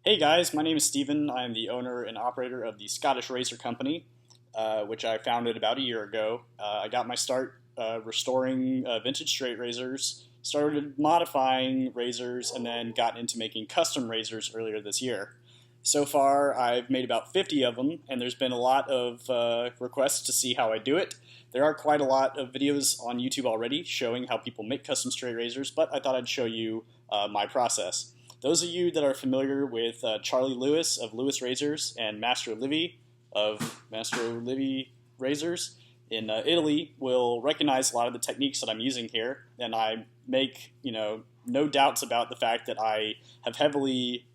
Hey guys, my name is Steven. I am the owner and operator of the Scottish Razor Company, which I founded about a year ago. I got my start restoring vintage straight razors, started modifying razors, and then got into making custom razors earlier this year. So far, I've made about 50 of them, and there's been a lot of requests to see how I do it. There are quite a lot of videos on YouTube already showing how people make custom straight razors, but I thought I'd show you my process. Those of you that are familiar with Charlie Lewis of Lewis Razors and Master Livy of Master Livy Razors in Italy will recognize a lot of the techniques that I'm using here, and I make no doubts about the fact that I have heavily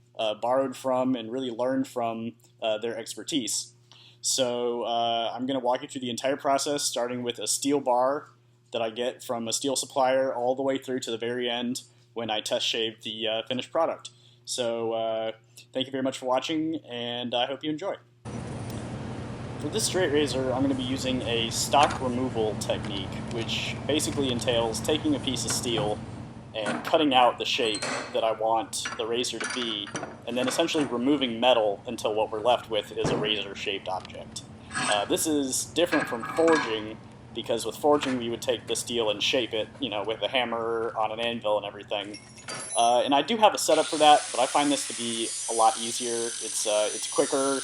borrowed from and really learned from their expertise. So I'm going to walk you through the entire process, starting with a steel bar that I get from a steel supplier all the way through to the very end when I test shave the finished product. So thank you very much for watching, and I hope you enjoy. For this straight razor, I'm going to be using a stock removal technique, which basically entails taking a piece of steel and cutting out the shape that I want the razor to be, and then essentially removing metal until what we're left with is a razor-shaped object. This is different from forging, because with forging we would take the steel and shape it, with a hammer on an anvil and everything. And I do have a setup for that, but I find this to be a lot easier. It's quicker,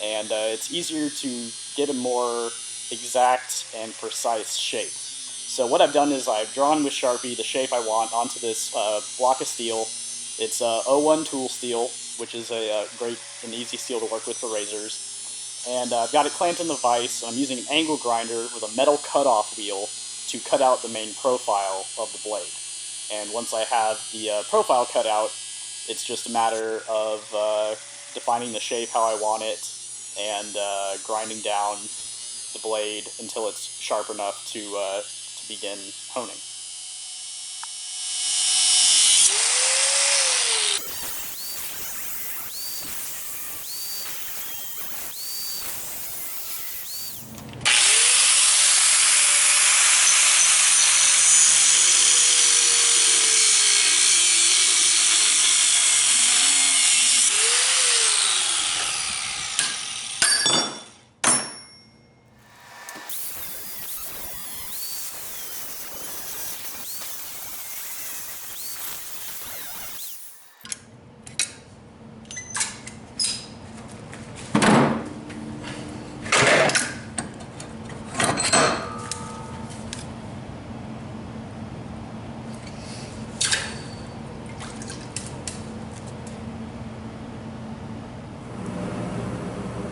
and it's easier to get a more exact and precise shape. So what I've done is I've drawn with Sharpie the shape I want onto this block of steel. It's O1 tool steel, which is a great and easy steel to work with for razors. And I've got it clamped in the vise, and I'm using an angle grinder with a metal cutoff wheel to cut out the main profile of the blade. And once I have the profile cut out, it's just a matter of defining the shape how I want it and grinding down the blade until it's sharp enough to begin honing.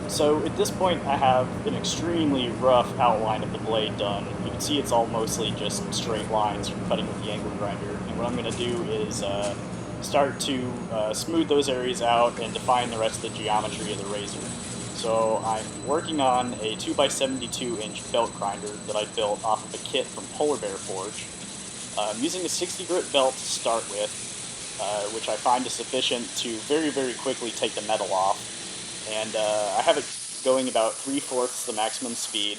So at this point I have an extremely rough outline of the blade done. You can see it's all mostly just straight lines from cutting with the angle grinder. And what I'm going to do is start to smooth those areas out and define the rest of the geometry of the razor. So I'm working on a 2x72 inch belt grinder that I built off of a kit from Polar Bear Forge. I'm using a 60 grit belt to start with, which I find is sufficient to very, very quickly take the metal off. And I have it going about 3/4 the maximum speed,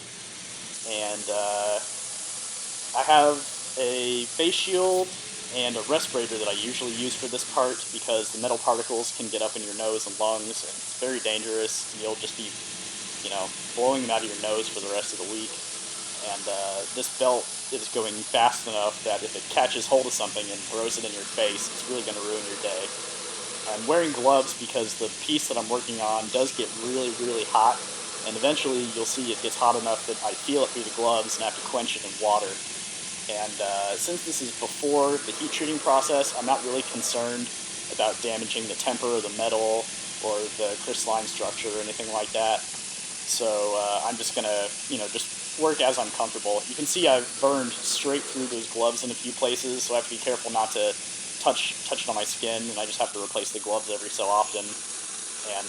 and I have a face shield and a respirator that I usually use for this part because the metal particles can get up in your nose and lungs, and it's very dangerous. You'll just be, blowing them out of your nose for the rest of the week. And this belt is going fast enough that if it catches hold of something and throws it in your face, it's really going to ruin your day. I'm wearing gloves because the piece that I'm working on does get really, really hot, and eventually you'll see it gets hot enough that I feel it through the gloves and have to quench it in water. And since this is before the heat treating process, I'm not really concerned about damaging the temper of the metal or the crystalline structure or anything like that. So I'm just going to, just work as I'm comfortable. You can see I've burned straight through those gloves in a few places, so I have to be careful not to touch it on my skin, and I just have to replace the gloves every so often. And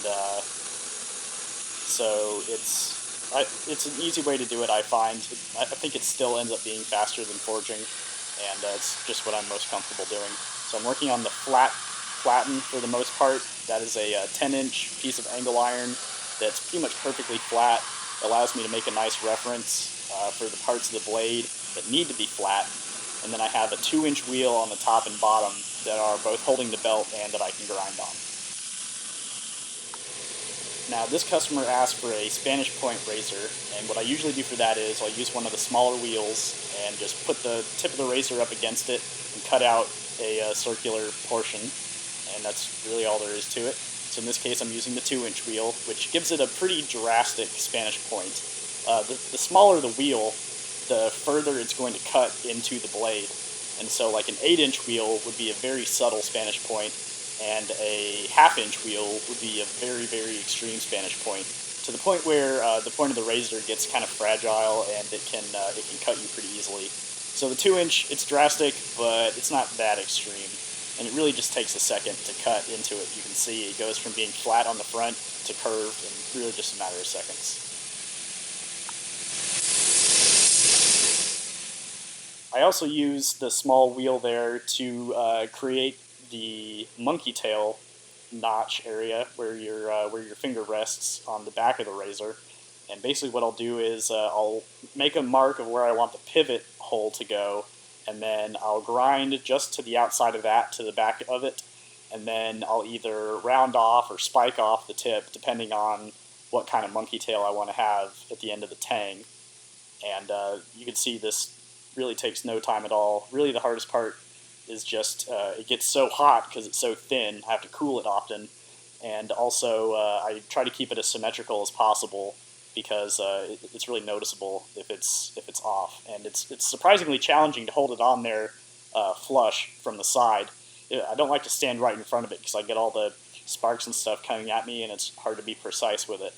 so it's an easy way to do it, I find. I think it still ends up being faster than forging, and it's just what I'm most comfortable doing. So I'm working on the flatten for the most part. That is a 10-inch piece of angle iron that's pretty much perfectly flat. It allows me to make a nice reference for the parts of the blade that need to be flat. And then I have a 2-inch wheel on the top and bottom that are both holding the belt and that I can grind on. Now this customer asked for a Spanish point razor, and what I usually do for that is I'll use one of the smaller wheels and just put the tip of the razor up against it and cut out a circular portion, and that's really all there is to it. So in this case I'm using the 2-inch wheel, which gives it a pretty drastic Spanish point. The smaller the wheel, the further it's going to cut into the blade. And so like an 8-inch wheel would be a very subtle Spanish point, and a 1/2-inch wheel would be a very, very extreme Spanish point, to the point where the point of the razor gets kind of fragile and it can cut you pretty easily. So the 2-inch, it's drastic, but it's not that extreme. And it really just takes a second to cut into it. You can see it goes from being flat on the front to curved in really just a matter of seconds. I also use the small wheel there to create the monkey tail notch area where your finger rests on the back of the razor. And basically what I'll do is I'll make a mark of where I want the pivot hole to go, and then I'll grind just to the outside of that, to the back of it, and then I'll either round off or spike off the tip depending on what kind of monkey tail I want to have at the end of the tang. And you can see this really takes no time at all. Really the hardest part is just it gets so hot because it's so thin. I have to cool it often, and also I try to keep it as symmetrical as possible because it's really noticeable if it's off, and it's surprisingly challenging to hold it on there flush from the side. I don't like to stand right in front of it because I get all the sparks and stuff coming at me, and it's hard to be precise with it.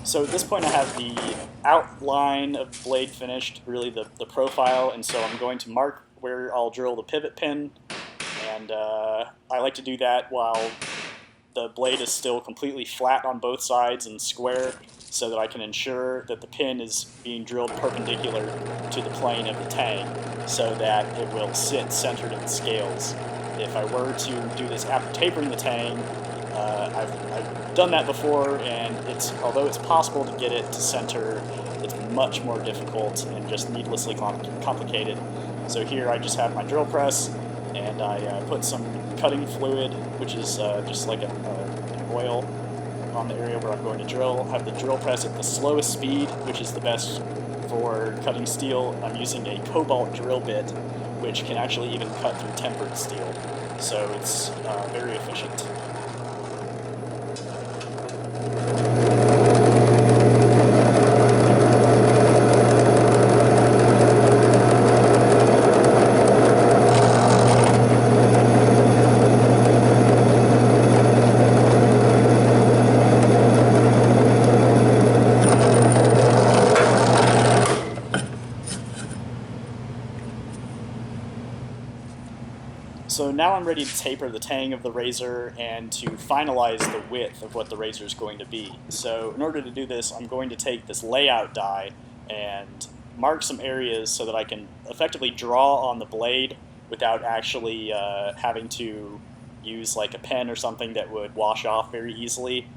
So at this point I have the outline of the blade finished, really the profile, and so I'm going to mark where I'll drill the pivot pin, and I like to do that while the blade is still completely flat on both sides and square, so that I can ensure that the pin is being drilled perpendicular to the plane of the tang, so that it will sit centered in the scales. If I were to do this after tapering the tang, I've done that before, and although it's possible to get it to center, it's much more difficult and just needlessly complicated. So here I just have my drill press, and I put some cutting fluid, which is just like an oil, on the area where I'm going to drill. I have the drill press at the slowest speed, which is the best for cutting steel. I'm using a cobalt drill bit, which can actually even cut through tempered steel, so it's very efficient. So now I'm ready to taper the tang of the razor and to finalize the width of what the razor is going to be. So in order to do this, I'm going to take this layout die and mark some areas so that I can effectively draw on the blade without actually having to use like a pen or something that would wash off very easily.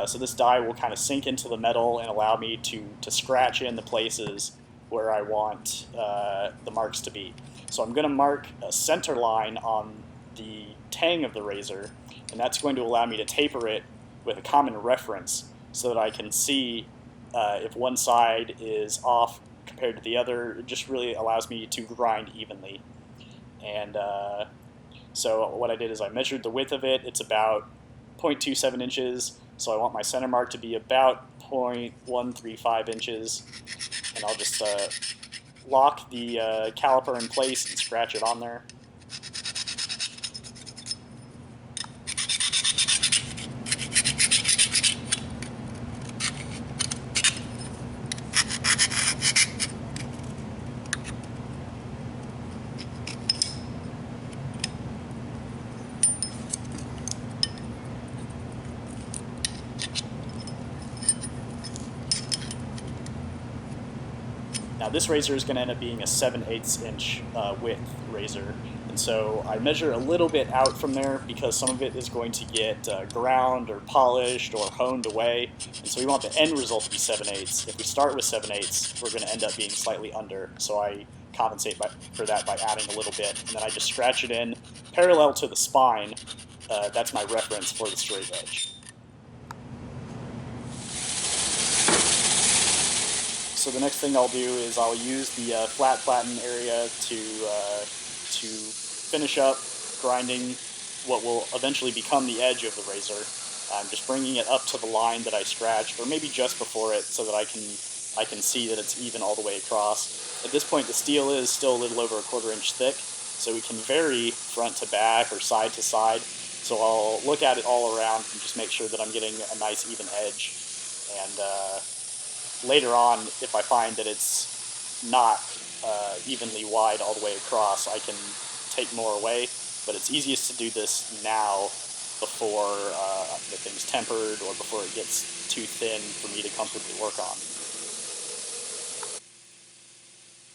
So this die will kind of sink into the metal and allow me to scratch in the places where I want the marks to be. So I'm going to mark a center line on the tang of the razor, and that's going to allow me to taper it with a common reference so that I can see if one side is off compared to the other. It just really allows me to grind evenly. And so what I did is I measured the width of it. It's about 0.27 inches, so I want my center mark to be about 0.135 inches, and I'll just lock the caliper in place and scratch it on there. Now this razor is going to end up being a 7/8 inch width razor, and so I measure a little bit out from there because some of it is going to get ground or polished or honed away, and so we want the end result to be 7/8. If we start with 7/8, we're going to end up being slightly under, so I compensate for that by adding a little bit, and then I just scratch it in parallel to the spine. That's my reference for the straight edge. So the next thing I'll do is I'll use the flat platen area to finish up grinding what will eventually become the edge of the razor. I'm just bringing it up to the line that I scratched, or maybe just before it, so that I can see that it's even all the way across. At this point, the steel is still a little over a 1/4 inch thick, so we can vary front to back or side to side. So I'll look at it all around and just make sure that I'm getting a nice even edge. And later on, if I find that it's not evenly wide all the way across, I can take more away, but it's easiest to do this now before the thing's tempered or before it gets too thin for me to comfortably work on.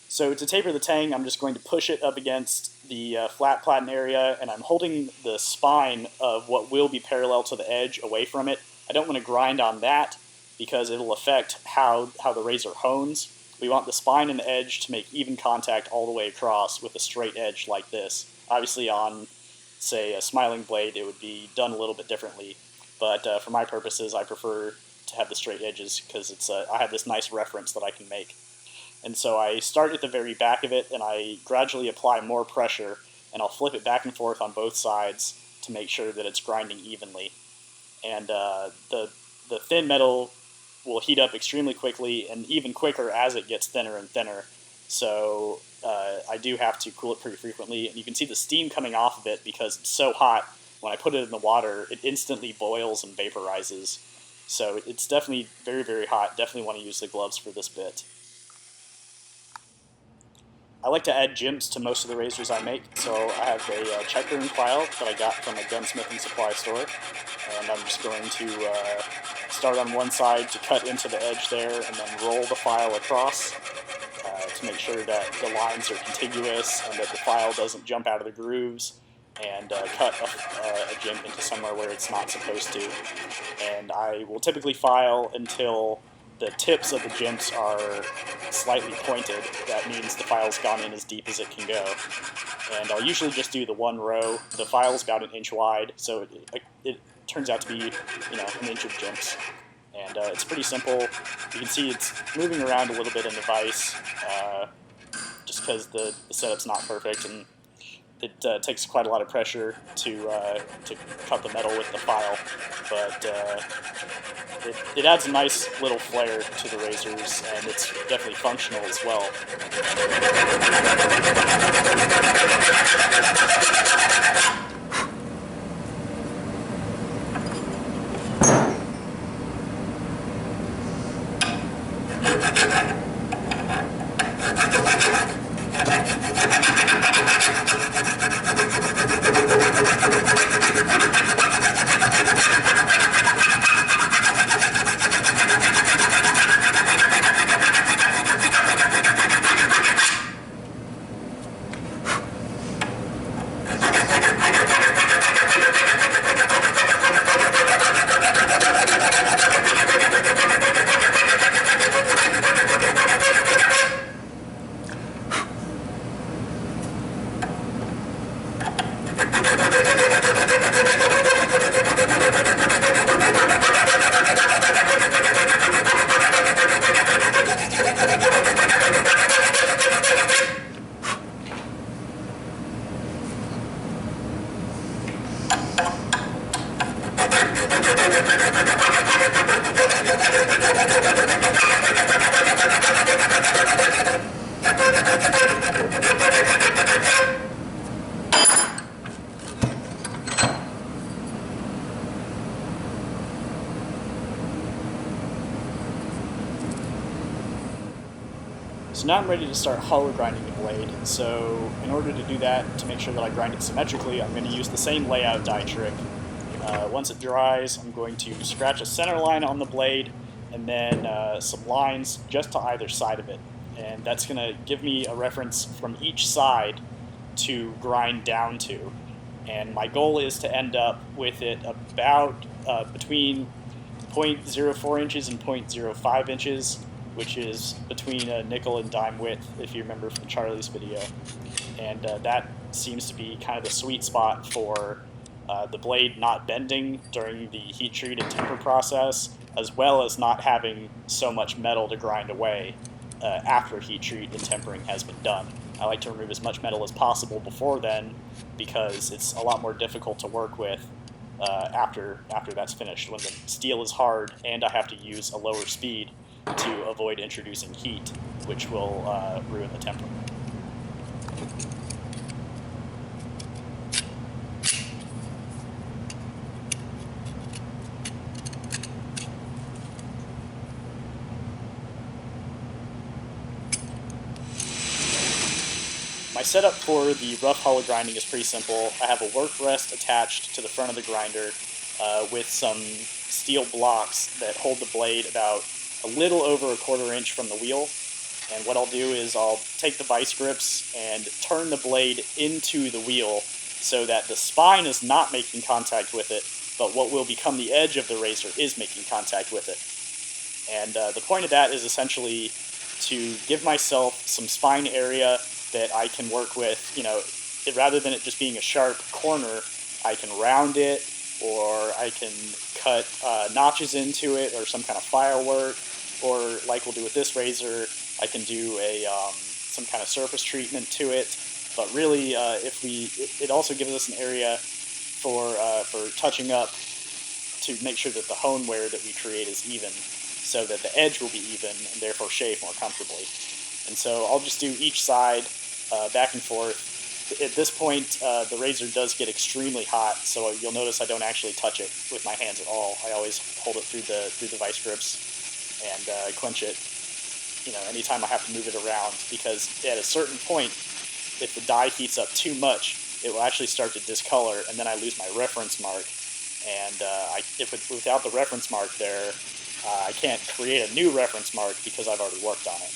So to taper the Tang, I'm just going to push it up against the flat platen area, and I'm holding the spine of what will be parallel to the edge away from it. I don't want to grind on that because it'll affect how the razor hones. We want the spine and the edge to make even contact all the way across with a straight edge like this. Obviously on, say, a smiling blade, it would be done a little bit differently, but for my purposes, I prefer to have the straight edges because I have this nice reference that I can make. And so I start at the very back of it, and I gradually apply more pressure, and I'll flip it back and forth on both sides to make sure that it's grinding evenly. And the thin metal will heat up extremely quickly, and even quicker as it gets thinner and thinner. So I do have to cool it pretty frequently, and you can see the steam coming off of it because it's so hot. When I put it in the water, it instantly boils and vaporizes. So it's definitely very, very hot. Definitely want to use the gloves for this bit. I like to add jimps to most of the razors I make, so I have a checkering file that I got from a gunsmithing supply store, and I'm just going to start on one side to cut into the edge there, and then roll the file across to make sure that the lines are contiguous and that the file doesn't jump out of the grooves, and cut a jimp into somewhere where it's not supposed to. And I will typically file until the tips of the jimps are slightly pointed. That means the file's gone in as deep as it can go. And I'll usually just do the one row. The file's about 1 inch wide, so it turns out to be, 1 inch of jimps. And it's pretty simple. You can see it's moving around a little bit in the vise, just because the setup's not perfect, and it takes quite a lot of pressure to cut the metal with the file, but it adds a nice little flair to the razors, and it's definitely functional as well. So now I'm ready to start hollow grinding the blade. So in order to do that, to make sure that I grind it symmetrically, I'm going to use the same layout die trick. Once it dries, I'm going to scratch a center line on the blade and then some lines just to either side of it. and that's going to give me a reference from each side to grind down to. And my goal is to end up with it about between 0.04 inches and 0.05 inches, which is between a nickel and dime width, if you remember from Charlie's video. And that seems to be kind of the sweet spot for the blade not bending during the heat treat and temper process, as well as not having so much metal to grind away after heat treat and tempering has been done. I like to remove as much metal as possible before then, because it's a lot more difficult to work with after that's finished, when the steel is hard and I have to use a lower speed to avoid introducing heat, which will ruin the temper. My setup for the rough hollow grinding is pretty simple. I have a work rest attached to the front of the grinder with some steel blocks that hold the blade about a little over 1/4 inch from the wheel. And what I'll do is I'll take the vice grips and turn the blade into the wheel so that the spine is not making contact with it, but what will become the edge of the razor is making contact with it. And the point of that is essentially to give myself some spine area that I can work with. Rather than it just being a sharp corner, I can round it, or I can cut notches into it, or some kind of file work, or like we'll do with this razor, I can do some kind of surface treatment to it. But really, it also gives us an area for touching up to make sure that the hone wear that we create is even, so that the edge will be even and therefore shave more comfortably. And so I'll just do each side back and forth. At this point, the razor does get extremely hot, so you'll notice I don't actually touch it with my hands at all. I always hold it through the vice grips and clench it. Anytime I have to move it around, because at a certain point, if the die heats up too much, it will actually start to discolor, and then I lose my reference mark. And without the reference mark there, I can't create a new reference mark because I've already worked on it.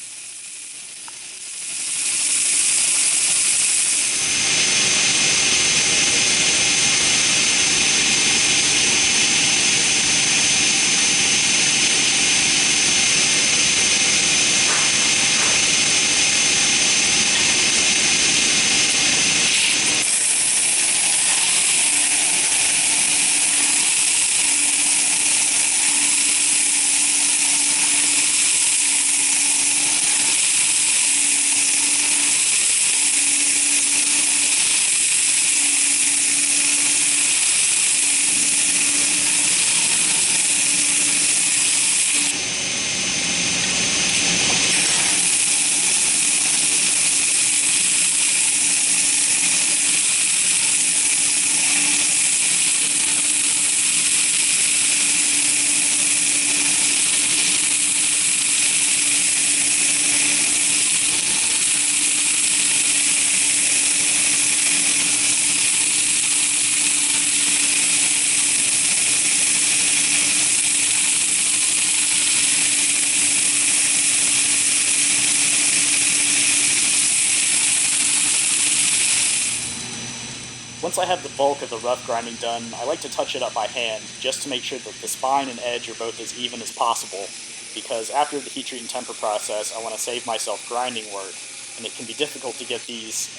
Once I have the bulk of the rough grinding done, I like to touch it up by hand just to make sure that the spine and edge are both as even as possible, because after the heat treat and temper process, I want to save myself grinding work, and it can be difficult to get these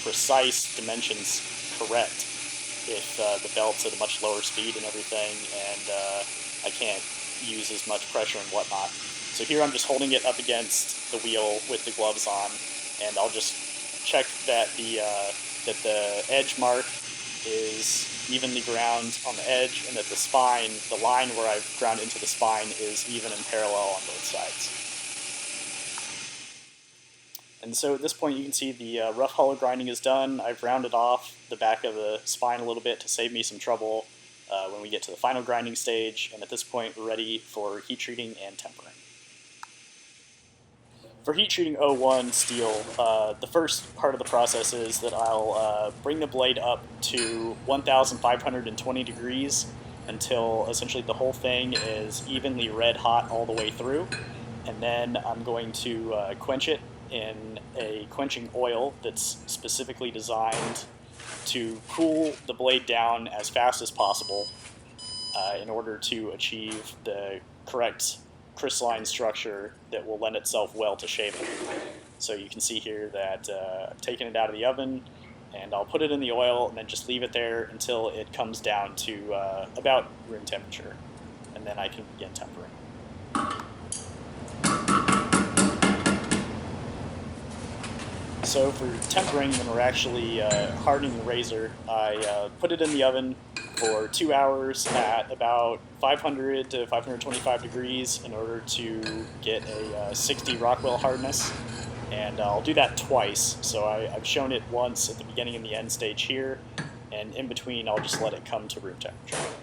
precise dimensions correct if the belt's at a much lower speed and everything, and I can't use as much pressure and whatnot. So here I'm just holding it up against the wheel with the gloves on, and I'll just check that the edge mark is evenly ground on the edge, and that the spine, the line where I've ground into the spine, is even and parallel on both sides. And so at this point you can see the rough hollow grinding is done. I've rounded off the back of the spine a little bit to save me some trouble when we get to the final grinding stage, and at this point we're ready for heat treating and tempering. For heat treating 01 steel, the first part of the process is that I'll bring the blade up to 1,520 degrees until essentially the whole thing is evenly red hot all the way through. and then I'm going to quench it in a quenching oil that's specifically designed to cool the blade down as fast as possible in order to achieve the correct crystalline structure that will lend itself well to shaving. So you can see here that I've taken it out of the oven, and I'll put it in the oil and then just leave it there until it comes down to about room temperature, and then I can begin tempering. So for tempering, when we're actually hardening the razor, I put it in the oven for 2 hours at about 500 to 525 degrees in order to get a 60 Rockwell hardness. And I'll do that twice. So I've shown it once at the beginning and the end stage here, and in between I'll just let it come to room temperature.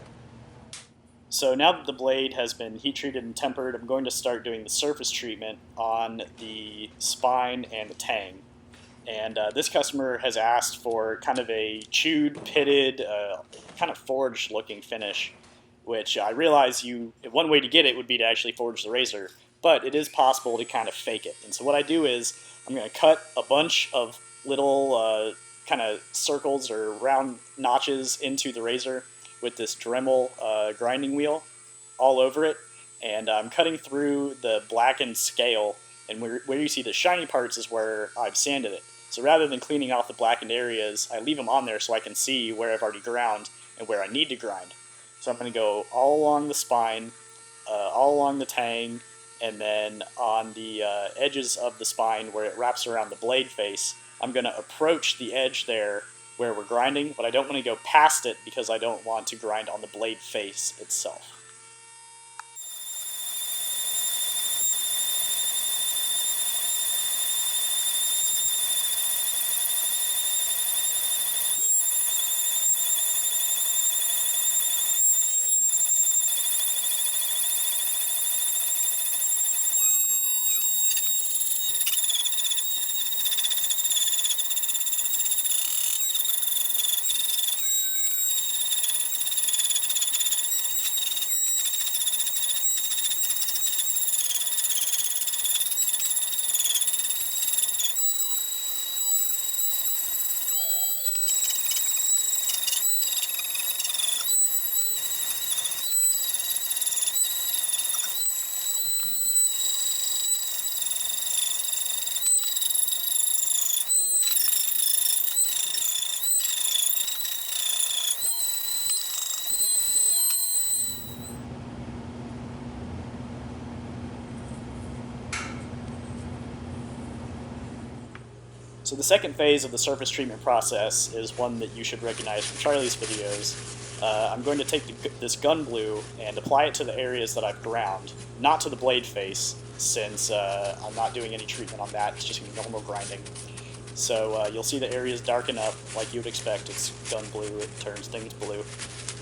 So now that the blade has been heat treated and tempered, I'm going to start doing the surface treatment on the spine and the tang. And this customer has asked for kind of a chewed, pitted, kind of forged looking finish, which I realize one way to get it would be to actually forge the razor, but it is possible to kind of fake it. And so what I do is I'm going to cut a bunch of little kind of circles or round notches into the razor with this Dremel grinding wheel all over it, and I'm cutting through the blackened scale, and where you see the shiny parts is where I've sanded it. So rather than cleaning off the blackened areas, I leave them on there so I can see where I've already ground and where I need to grind. So I'm going to go all along the spine, all along the tang, and then on the edges of the spine where it wraps around the blade face, I'm going to approach the edge there where we're grinding, but I don't want to go past it because I don't want to grind on the blade face itself. So the second phase of the surface treatment process is one that you should recognize from Charlie's videos. I'm going to take this gun blue and apply it to the areas that I've ground, not to the blade face, since I'm not doing any treatment on that. It's just going to be normal grinding. So you'll see the areas darken up like you would expect. It's gun blue, it turns things blue.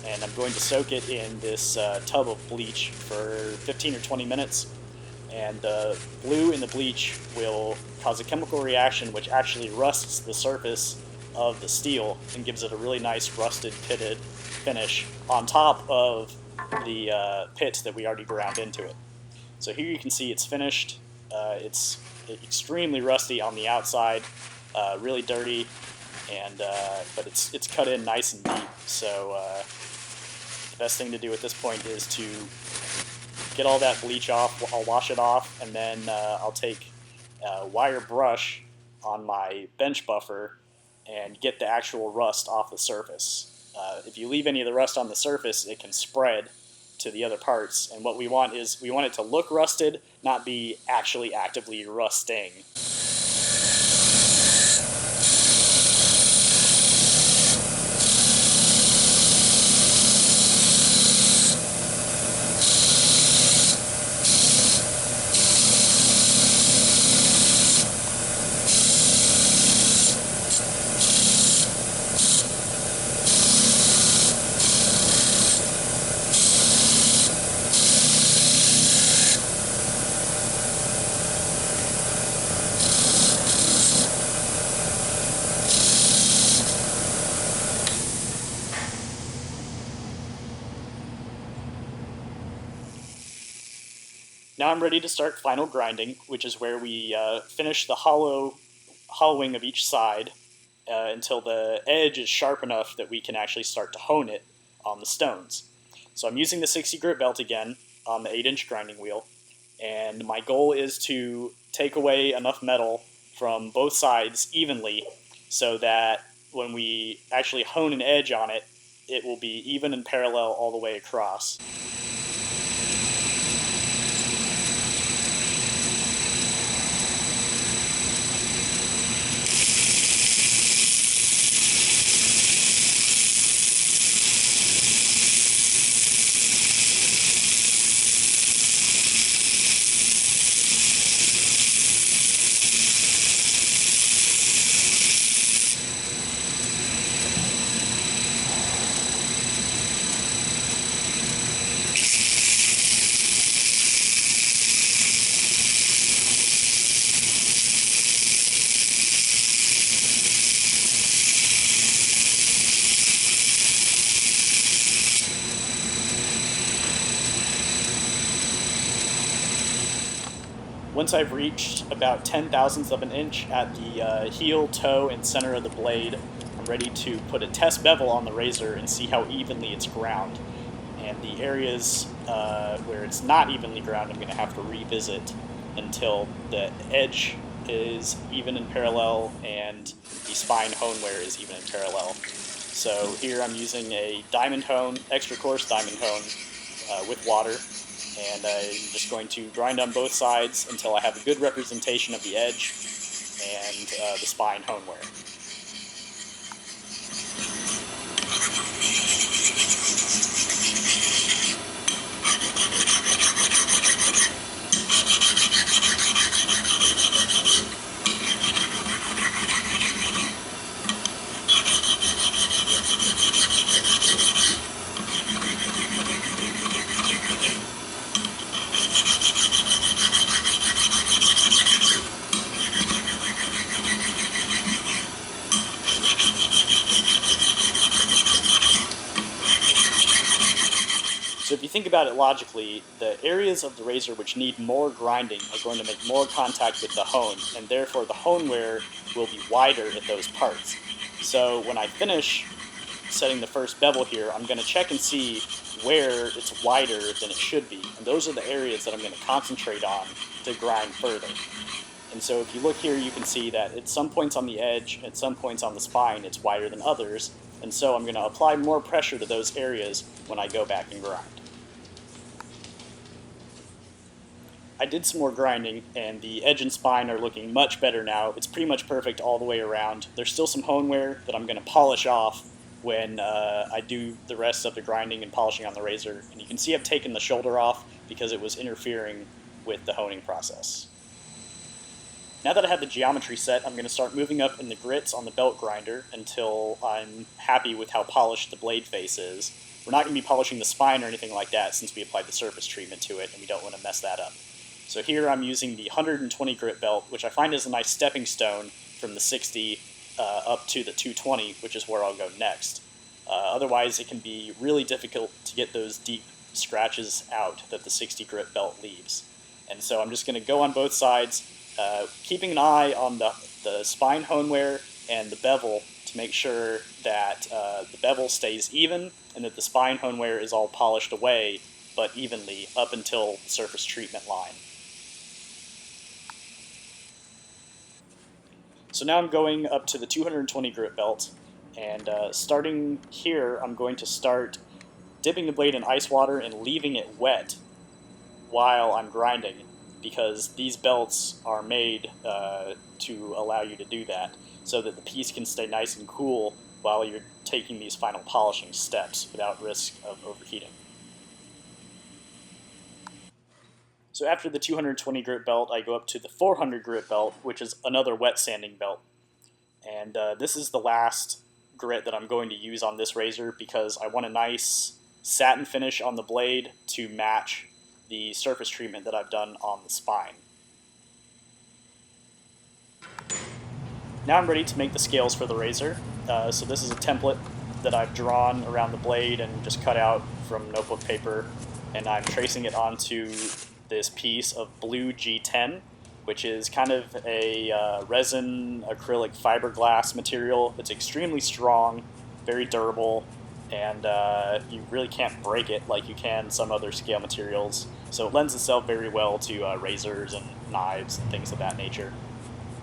And I'm going to soak it in this tub of bleach for 15 or 20 minutes. And the blue in the bleach will cause a chemical reaction which actually rusts the surface of the steel and gives it a really nice rusted, pitted finish on top of the pits that we already ground into it. So here you can see it's finished. It's extremely rusty on the outside, really dirty, and but it's cut in nice and deep. So the best thing to do at this point is to get all that bleach off. I'll wash it off, and then I'll take a wire brush on my bench buffer and get the actual rust off the surface. If you leave any of the rust on the surface, it can spread to the other parts, and what we want is we want it to look rusted, not be actually actively rusting. Now I'm ready to start final grinding, which is where we finish the hollowing of each side until the edge is sharp enough that we can actually start to hone it on the stones. So I'm using the 60 grit belt again on the 8-inch grinding wheel, and my goal is to take away enough metal from both sides evenly so that when we actually hone an edge on it, it will be even and parallel all the way across. Once I've reached about 10 thousandths of an inch at the heel, toe, and center of the blade, I'm ready to put a test bevel on the razor and see how evenly it's ground. And the areas where it's not evenly ground, I'm going to have to revisit until the edge is even and parallel and the spine hone wear is even and parallel. So here I'm using a diamond hone, extra coarse diamond hone with water. And I'm just going to grind on both sides until I have a good representation of the edge and the spine hone wear. So if you think about it logically, the areas of the razor which need more grinding are going to make more contact with the hone, and therefore the hone wear will be wider at those parts. So when I finish setting the first bevel here, I'm going to check and see where it's wider than it should be, and those are the areas that I'm going to concentrate on to grind further. And so if you look here, you can see that at some points on the edge, at some points on the spine, it's wider than others, and so I'm going to apply more pressure to those areas when I go back and grind. I did some more grinding, and the edge and spine are looking much better now. It's pretty much perfect all the way around. There's still some hone wear that I'm going to polish off when I do the rest of the grinding and polishing on the razor. And you can see I've taken the shoulder off because it was interfering with the honing process. Now that I have the geometry set, I'm going to start moving up in the grits on the belt grinder until I'm happy with how polished the blade face is. We're not going to be polishing the spine or anything like that since we applied the surface treatment to it, and we don't want to mess that up. So here I'm using the 120 grit belt, which I find is a nice stepping stone from the 60 up to the 220, which is where I'll go next. Otherwise, it can be really difficult to get those deep scratches out that the 60 grit belt leaves. And so I'm just going to go on both sides, keeping an eye on the spine hone wear and the bevel to make sure that the bevel stays even and that the spine hone wear is all polished away, but evenly up until the surface treatment line. So now I'm going up to the 220 grit belt, and starting here, I'm going to start dipping the blade in ice water and leaving it wet while I'm grinding, because these belts are made to allow you to do that, so that the piece can stay nice and cool while you're taking these final polishing steps without risk of overheating. So after the 220 grit belt, I go up to the 400 grit belt, which is another wet sanding belt. And this is the last grit that I'm going to use on this razor because I want a nice satin finish on the blade to match the surface treatment that I've done on the spine. Now I'm ready to make the scales for the razor. So this is a template that I've drawn around the blade and just cut out from notebook paper, and I'm tracing it onto this piece of blue G10, which is kind of a resin acrylic fiberglass material. It's extremely strong, very durable, and you really can't break it like you can some other scale materials. So it lends itself very well to razors and knives and things of that nature.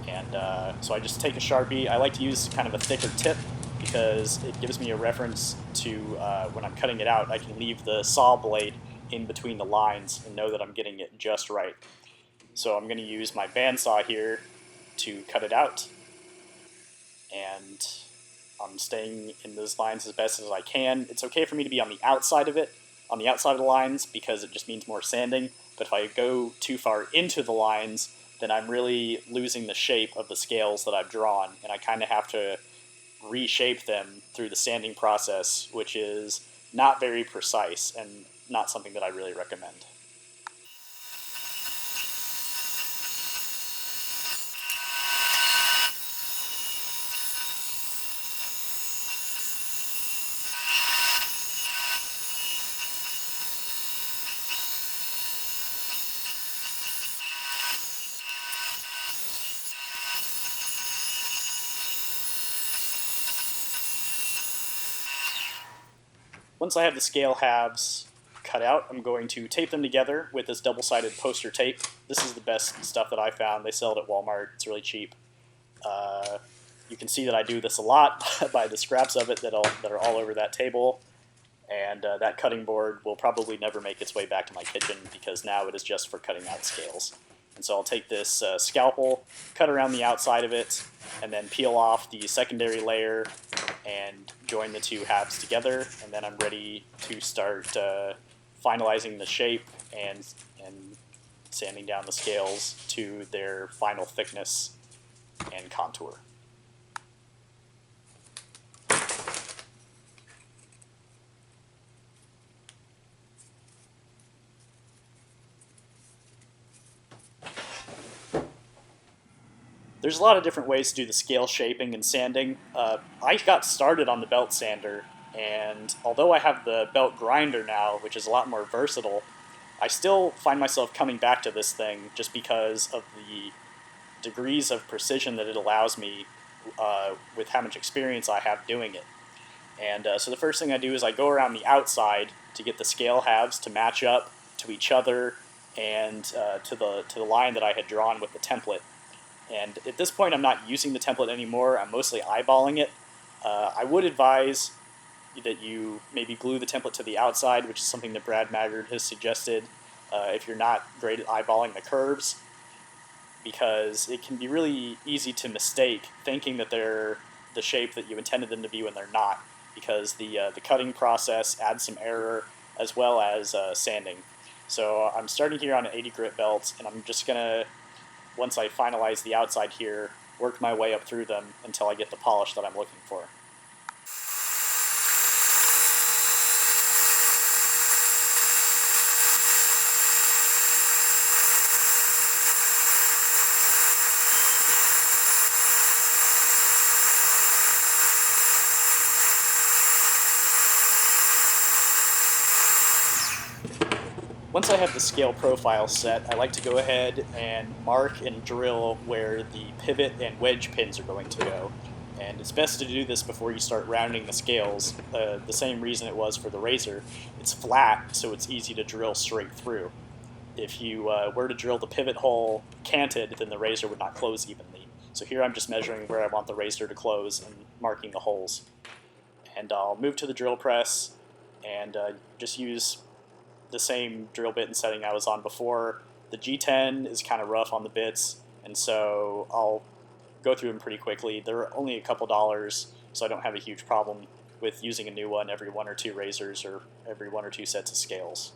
And so I just take a Sharpie. I like to use kind of a thicker tip because it gives me a reference to when I'm cutting it out. I can leave the saw blade in between the lines and know that I'm getting it just right. So I'm going to use my bandsaw here to cut it out. And I'm staying in those lines as best as I can. It's okay for me to be on the outside of it, on the outside of the lines, because it just means more sanding. But if I go too far into the lines, then I'm really losing the shape of the scales that I've drawn, and I kind of have to reshape them through the sanding process, which is not very precise and not something that I really recommend. Once I have the scale halves cut out, I'm going to tape them together with this double-sided poster tape. This is the best stuff that I found. They sell it at Walmart. It's really cheap. You can see that I do this a lot by the scraps of it that are all over that table. And that cutting board will probably never make its way back to my kitchen because now it is just for cutting out scales. And so I'll take this scalpel, cut around the outside of it, and then peel off the secondary layer and join the two halves together. And then I'm ready to start finalizing the shape and sanding down the scales to their final thickness and contour. There's a lot of different ways to do the scale shaping and sanding. I got started on the belt sander, and although I have the belt grinder now, which is a lot more versatile, I still find myself coming back to this thing just because of the degrees of precision that it allows me with how much experience I have doing it. And so the first thing I do is I go around the outside to get the scale halves to match up to each other and to the line that I had drawn with the template. And at this point, I'm not using the template anymore. I'm mostly eyeballing it. I would advise that you maybe glue the template to the outside, which is something that Brad Maggard has suggested if you're not great at eyeballing the curves, because it can be really easy to mistake thinking that they're the shape that you intended them to be when they're not, because the cutting process adds some error as well as sanding. So I'm starting here on an 80 grit belt, and I'm just going to, once I finalize the outside here, work my way up through them until I get the polish that I'm looking for. Once I have the scale profile set, I like to go ahead and mark and drill where the pivot and wedge pins are going to go. And it's best to do this before you start rounding the scales. The same reason it was for the razor. It's flat, so it's easy to drill straight through. If you were to drill the pivot hole canted, then the razor would not close evenly. So here I'm just measuring where I want the razor to close and marking the holes. And I'll move to the drill press and just use the same drill bit and setting I was on before. The G10 is kind of rough on the bits, and so I'll go through them pretty quickly. They're only a couple dollars, so I don't have a huge problem with using a new one every 1 or 2 razors or every 1 or 2 sets of scales.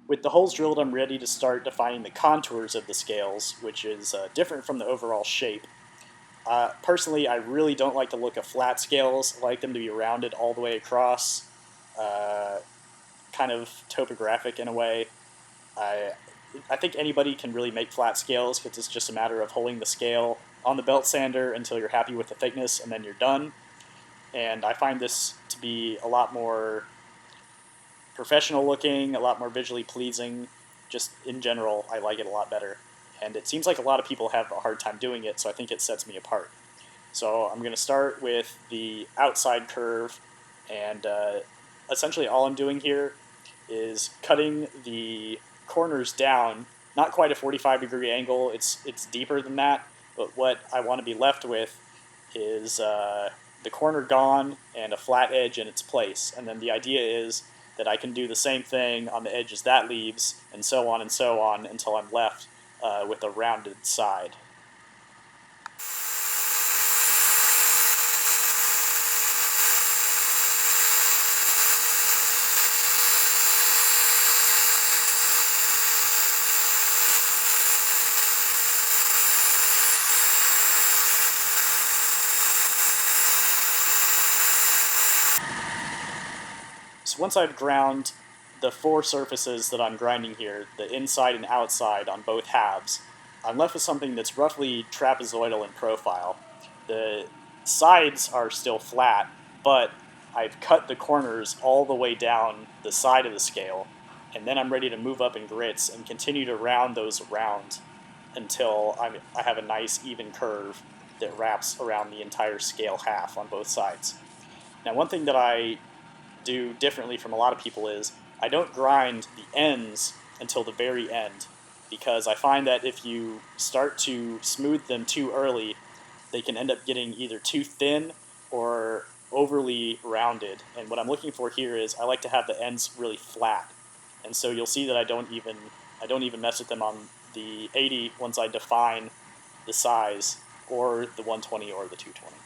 With with the holes drilled, I'm ready to start defining the contours of the scales, which is different from the overall shape. Personally, I really don't like the look of flat scales. I like them to be rounded all the way across, kind of topographic in a way. I, I think anybody can really make flat scales because it's just a matter of holding the scale on the belt sander until you're happy with the thickness, and then you're done. And I find this to be a lot more professional looking, a lot more visually pleasing. Just in general, I like it a lot better. And it seems like a lot of people have a hard time doing it, so I think it sets me apart. So I'm going to start with the outside curve, and essentially all I'm doing here is cutting the corners down, not quite a 45-degree angle, it's deeper than that, but what I want to be left with is the corner gone and a flat edge in its place. And then the idea is that I can do the same thing on the edges that leaves, and so on until I'm left with a rounded side. So once I've ground the four surfaces that I'm grinding here, the inside and outside on both halves, I'm left with something that's roughly trapezoidal in profile. The sides are still flat, but I've cut the corners all the way down the side of the scale, and then I'm ready to move up in grits and continue to round those around until I have a nice even curve that wraps around the entire scale half on both sides. Now, one thing that I do differently from a lot of people is I don't grind the ends until the very end, because I find that if you start to smooth them too early, they can end up getting either too thin or overly rounded. And what I'm looking for here is I like to have the ends really flat. And so you'll see that I don't even mess with them on the 80 once I define the size, or the 120 or the 220.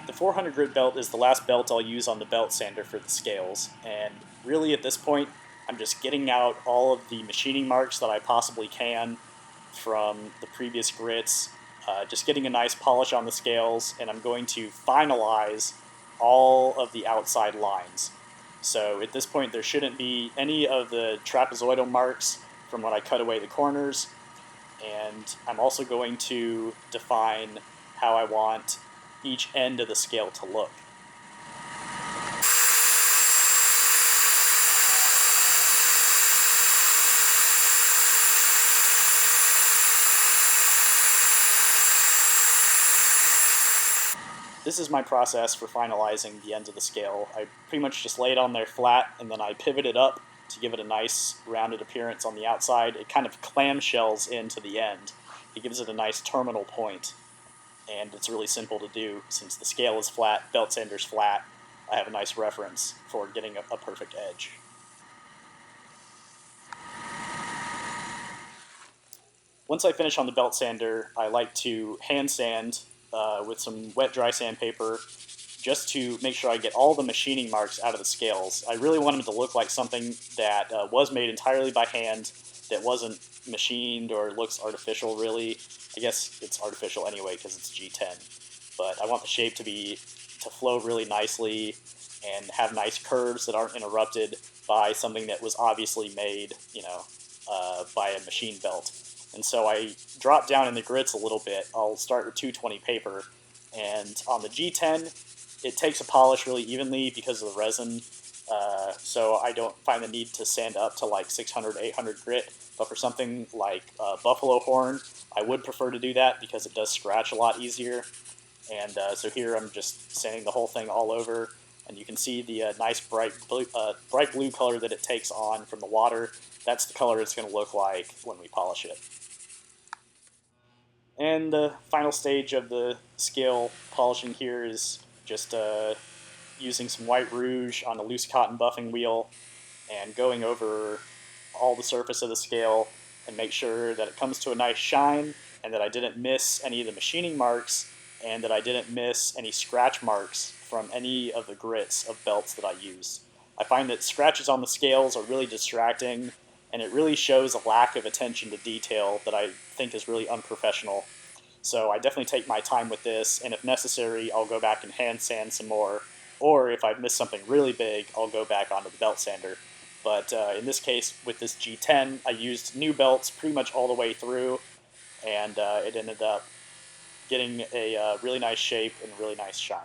The 400 grit belt is the last belt I'll use on the belt sander for the scales, and really at this point I'm just getting out all of the machining marks that I possibly can from the previous grits, just getting a nice polish on the scales, and I'm going to finalize all of the outside lines. So at this point there shouldn't be any of the trapezoidal marks from when I cut away the corners, and I'm also going to define how I want each end of the scale to look. This is my process for finalizing the ends of the scale. I pretty much just lay it on there flat, and then I pivot it up to give it a nice rounded appearance on the outside. It kind of clamshells into the end. It gives it a nice terminal point. And it's really simple to do since the scale is flat, belt sander's flat. I have a nice reference for getting a perfect edge. Once I finish on the belt sander, I like to hand sand with some wet dry sandpaper just to make sure I get all the machining marks out of the scales. I really want them to look like something that was made entirely by hand, that wasn't machined or looks artificial really. I guess it's artificial anyway because it's G10. But I want the shape to flow really nicely and have nice curves that aren't interrupted by something that was obviously made, by a machine belt. And so I drop down in the grits a little bit. I'll start with 220 paper, and on the G10, it takes a polish really evenly because of the resin. So I don't find the need to sand up to like 600, 800 grit. But for something like buffalo horn, I would prefer to do that because it does scratch a lot easier. And so here I'm just sanding the whole thing all over. And you can see the nice bright blue color that it takes on from the water. That's the color it's going to look like when we polish it. And the final stage of the scale polishing here is just using some white rouge on a loose cotton buffing wheel and going over all the surface of the scale and make sure that it comes to a nice shine and that I didn't miss any of the machining marks and that I didn't miss any scratch marks from any of the grits of belts that I used. I find that scratches on the scales are really distracting, and it really shows a lack of attention to detail that I think is really unprofessional. So I definitely take my time with this, and if necessary, I'll go back and hand sand some more, or if I've missed something really big, I'll go back onto the belt sander. But in this case, with this G10, I used new belts pretty much all the way through, and it ended up getting a really nice shape and really nice shine.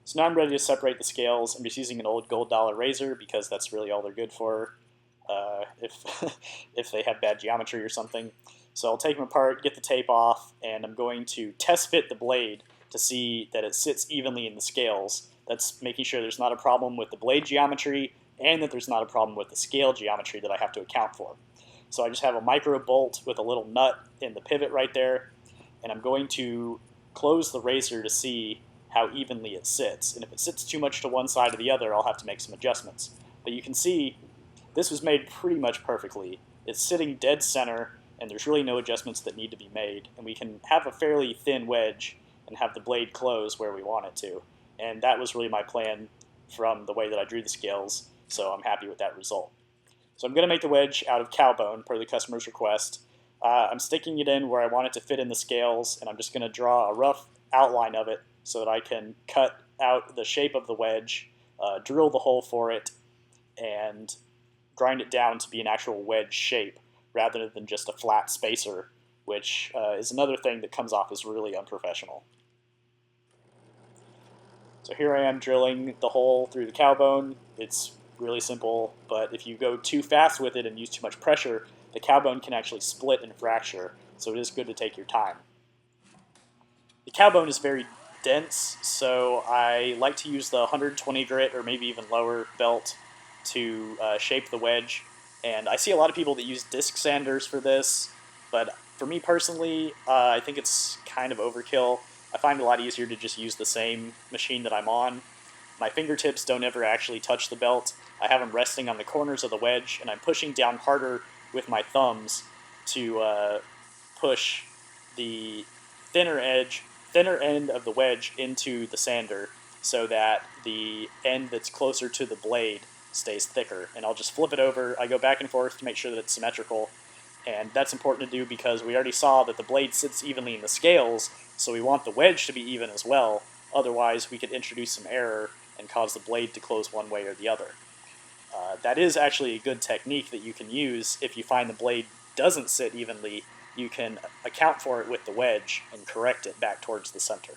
So now I'm ready to separate the scales. I'm just using an old gold dollar razor because that's really all they're good for if, if they have bad geometry or something. So I'll take them apart, get the tape off, and I'm going to test fit the blade to see that it sits evenly in the scales. That's making sure there's not a problem with the blade geometry and that there's not a problem with the scale geometry that I have to account for. So I just have a micro bolt with a little nut in the pivot right there, and I'm going to close the razor to see how evenly it sits. And if it sits too much to one side or the other, I'll have to make some adjustments. But you can see this was made pretty much perfectly. It's sitting dead center, and there's really no adjustments that need to be made. And we can have a fairly thin wedge and have the blade close where we want it to. And that was really my plan from the way that I drew the scales, so I'm happy with that result. So I'm going to make the wedge out of cow bone per the customer's request. I'm sticking it in where I want it to fit in the scales, and I'm just going to draw a rough outline of it so that I can cut out the shape of the wedge, drill the hole for it, and grind it down to be an actual wedge shape rather than just a flat spacer, which is another thing that comes off as really unprofessional. So here I am drilling the hole through the cow bone. It's really simple, but if you go too fast with it and use too much pressure, the cow bone can actually split and fracture, so it is good to take your time. The cow bone is very dense, so I like to use the 120 grit or maybe even lower belt to shape the wedge. And I see a lot of people that use disc sanders for this, but for me personally, I think it's kind of overkill. I find it a lot easier to just use the same machine that I'm on. My fingertips don't ever actually touch the belt. I have them resting on the corners of the wedge, and I'm pushing down harder with my thumbs to push the thinner end of the wedge into the sander so that the end that's closer to the blade stays thicker. And I'll just flip it over. I go back and forth to make sure that it's symmetrical. And that's important to do because we already saw that the blade sits evenly in the scales, so we want the wedge to be even as well. Otherwise, we could introduce some error and cause the blade to close one way or the other. That is actually a good technique that you can use if you find the blade doesn't sit evenly. You can account for it with the wedge and correct it back towards the center.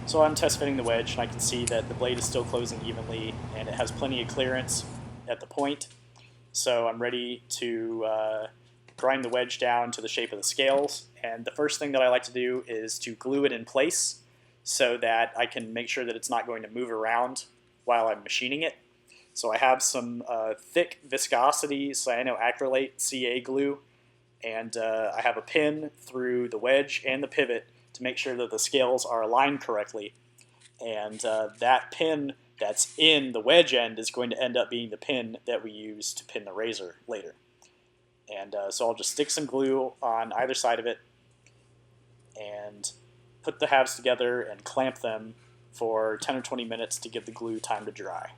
So I'm test fitting the wedge, and I can see that the blade is still closing evenly, and it has plenty of clearance at the point. So I'm ready to grind the wedge down to the shape of the scales. And the first thing that I like to do is to glue it in place so that I can make sure that it's not going to move around while I'm machining it. So I have some thick viscosity cyanoacrylate CA glue, and I have a pin through the wedge and the pivot to make sure that the scales are aligned correctly. and that pin that's in the wedge end is going to end up being the pin that we use to pin the razor later. And so I'll just stick some glue on either side of it and put the halves together and clamp them for 10 or 20 minutes to give the glue time to dry.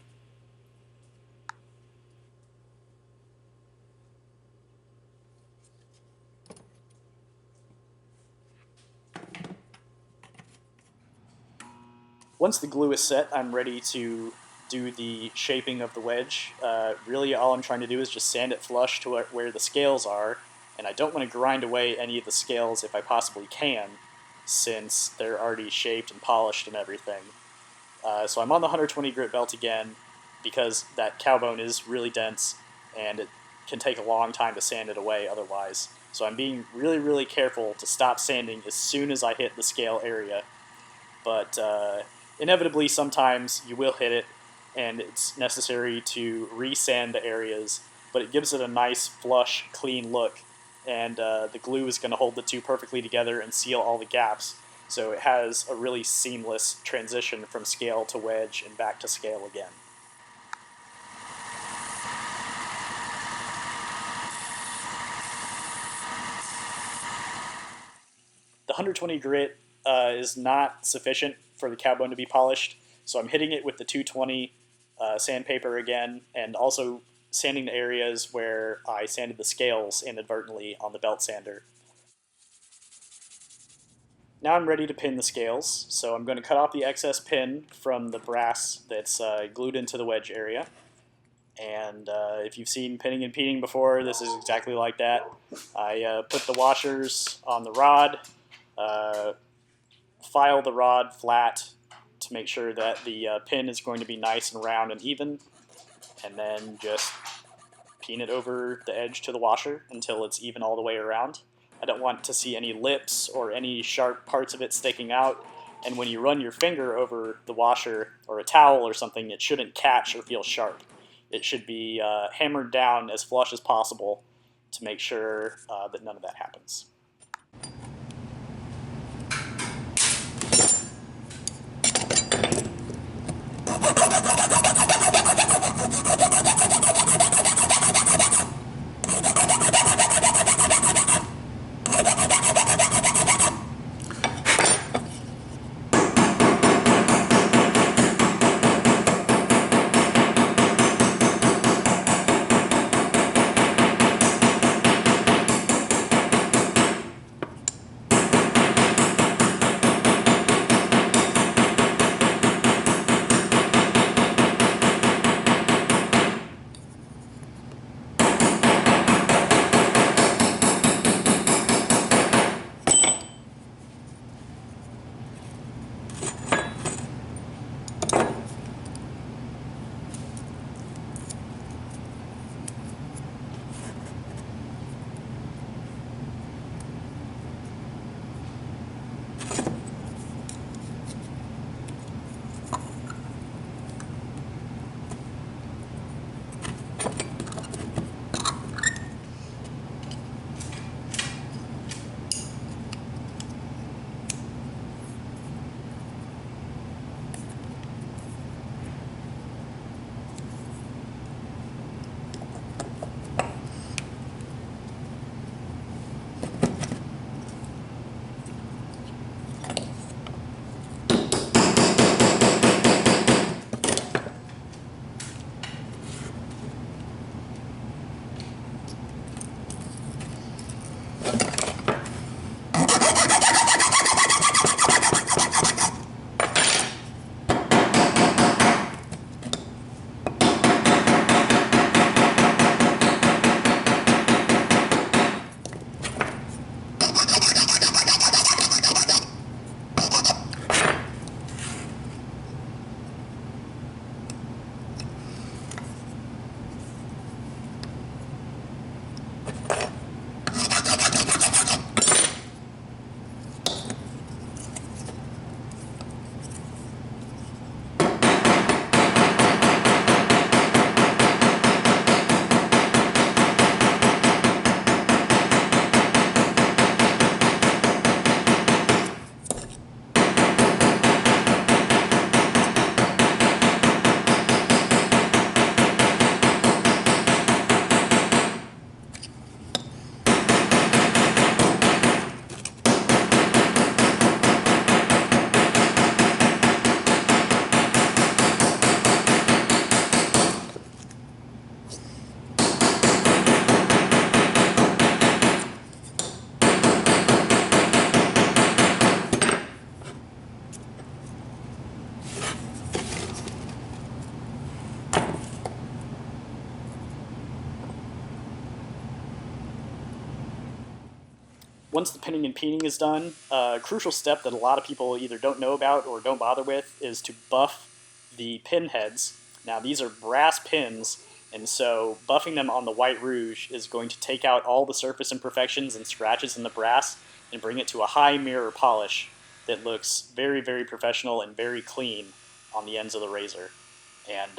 Once the glue is set, I'm ready to do the shaping of the wedge. Really all I'm trying to do is just sand it flush to where the scales are, and I don't want to grind away any of the scales if I possibly can, since they're already shaped and polished and everything. So I'm on the 120 grit belt again, because that cow bone is really dense, and it can take a long time to sand it away otherwise. So I'm being really, really careful to stop sanding as soon as I hit the scale area. But inevitably, sometimes you will hit it, and it's necessary to resand the areas, but it gives it a nice, flush, clean look, and the glue is going to hold the two perfectly together and seal all the gaps, so it has a really seamless transition from scale to wedge and back to scale again. The 120 grit is not sufficient for the cow bone to be polished, so I'm hitting it with the 220 sandpaper again, and also sanding the areas where I sanded the scales inadvertently on the belt sander. Now I'm ready to pin the scales, so I'm going to cut off the excess pin from the brass that's glued into the wedge area. And if you've seen pinning and peening before, this is exactly like that. I put the washers on the rod, file the rod flat to make sure that the pin is going to be nice and round and even, and then just peen it over the edge to the washer until it's even all the way around. I don't want to see any lips or any sharp parts of it sticking out, and when you run your finger over the washer or a towel or something, it shouldn't catch or feel sharp. It should be hammered down as flush as possible to make sure that none of that happens. once the pinning and peening is done, a crucial step that a lot of people either don't know about or don't bother with is to buff the pin heads. Now these are brass pins, and so buffing them on the white rouge is going to take out all the surface imperfections and scratches in the brass and bring it to a high mirror polish that looks very, very professional and very clean on the ends of the razor. And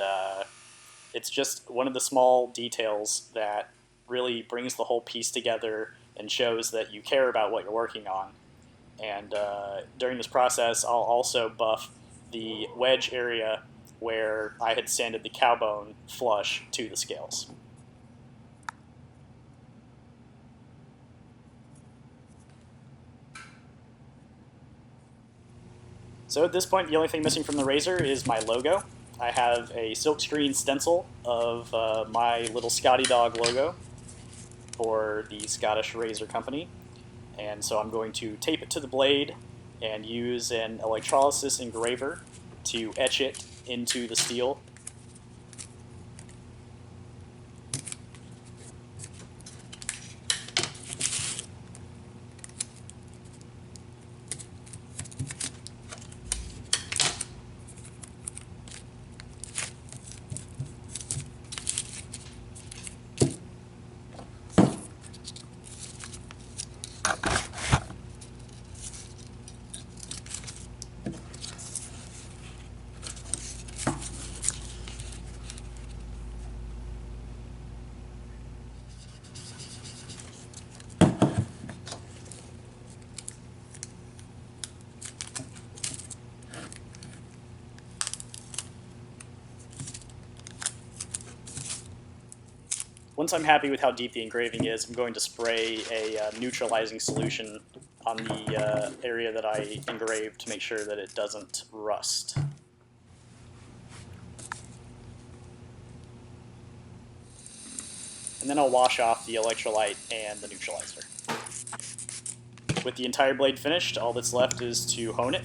it's just one of the small details that really brings the whole piece together and shows that you care about what you're working on. And during this process, I'll also buff the wedge area where I had sanded the cowbone flush to the scales. So at this point, the only thing missing from the razor is my logo. I have a silkscreen stencil of my little Scotty Dog logo for the Scottish Razor Company. And so I'm going to tape it to the blade and use an electrolysis engraver to etch it into the steel. Once I'm happy with how deep the engraving is, I'm going to spray a neutralizing solution on the area that I engraved to make sure that it doesn't rust. And then I'll wash off the electrolyte and the neutralizer. With the entire blade finished, all that's left is to hone it.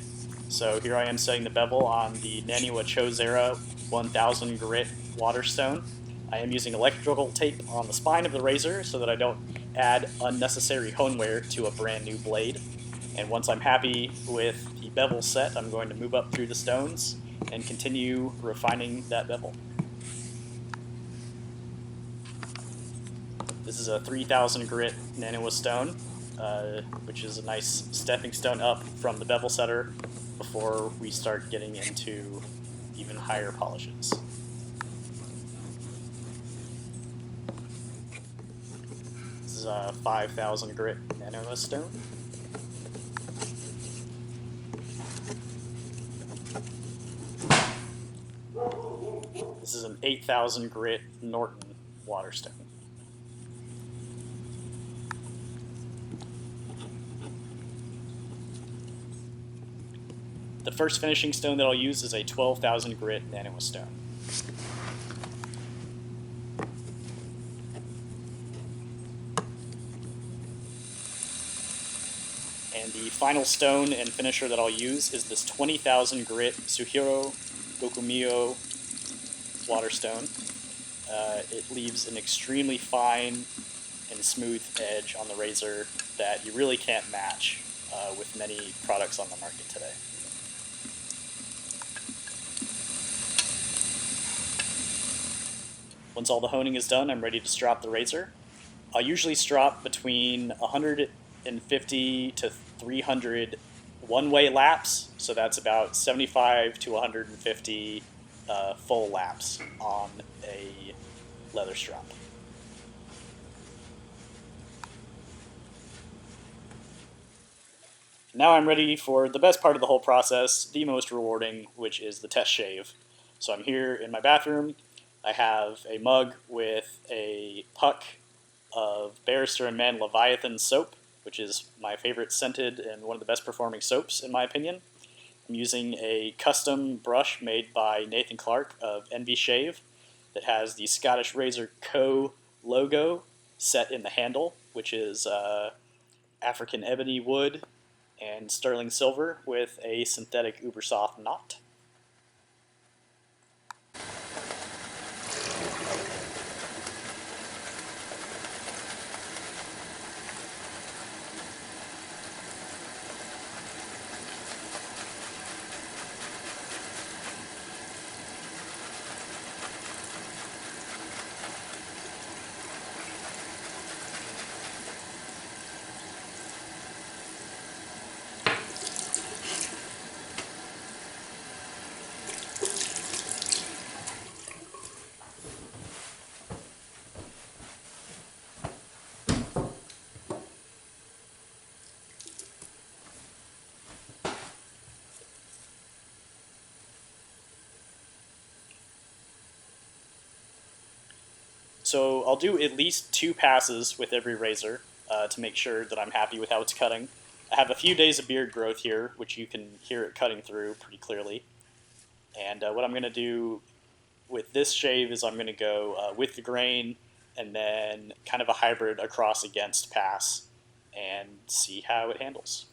So here I am setting the bevel on the Naniwa Chozera 1000 grit waterstone. I am using electrical tape on the spine of the razor so that I don't add unnecessary hone wear to a brand new blade. And once I'm happy with the bevel set, I'm going to move up through the stones and continue refining that bevel. This is a 3000 grit Naniwa stone, which is a nice stepping stone up from the bevel setter before we start getting into even higher polishes. This is a 5000 grit Naniwa stone. This is an 8000 grit Norton waterstone. The first finishing stone that I'll use is a 12,000 grit Naniwa stone. And the final stone and finisher that I'll use is this 20,000 grit Suhiro Gokumiyo waterstone. It leaves an extremely fine and smooth edge on the razor that you really can't match with many products on the market today. Once all the honing is done, I'm ready to strop the razor. I'll usually strop between 150 to 300 one-way laps, so that's about 75 to 150 full laps on a leather strop. Now I'm ready for the best part of the whole process, the most rewarding, which is the test shave. So I'm here in my bathroom. I have a mug with a puck of Barrister and Man Leviathan soap, which is my favorite scented and one of the best performing soaps in my opinion. I'm using a custom brush made by Nathan Clark of Envy Shave that has the Scottish Razor Co. logo set in the handle, which is African ebony wood and sterling silver with a synthetic uber soft knot. So I'll do at least 2 passes with every razor to make sure that I'm happy with how it's cutting. I have a few days of beard growth here, which you can hear it cutting through pretty clearly. And what I'm going to do with this shave is I'm going to go with the grain and then kind of a hybrid across against pass and see how it handles.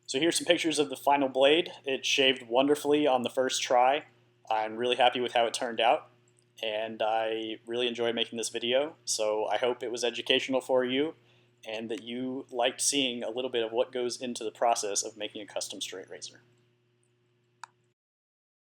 So here's some pictures of the final blade. It shaved wonderfully on the first try. I'm really happy with how it turned out, and I really enjoyed making this video. So I hope it was educational for you and that you liked seeing a little bit of what goes into the process of making a custom straight razor.